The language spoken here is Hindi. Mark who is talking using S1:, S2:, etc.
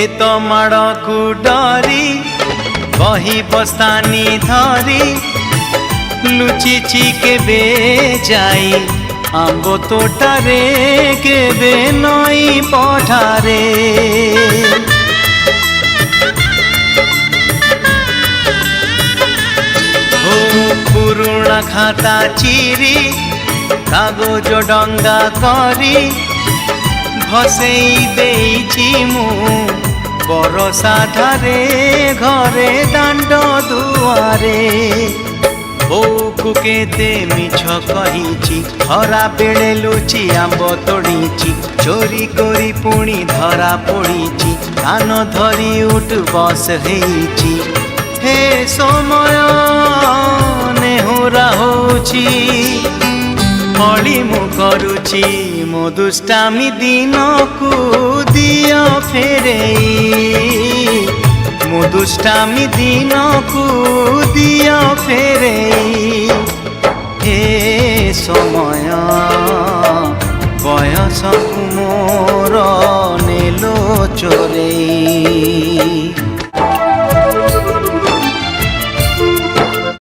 S1: खेत माड़ को डरी बही बस्तानी धरी लुचिची केबे जाई आंब तोटारे केबे नई पठारे पुरुणा खाता चिरी कागज डंगा करी भसेई देइछि मु बरसा धारे घरे दांड दुआरे बोकु केते मिछ कहिछि हरा बेले लुचि आंब तोड़ीछि चोरी करी पुणी धरा पड़ीछि कान धरी उठ बस हेइछि हे समय नेहुरा होछि हली मु करुछि मो दुष्टामी दिन को दियो फेरेई मो दुष्टामी दिन को दियो फेरेई हे समय बयस मोर नेलो चोरेई।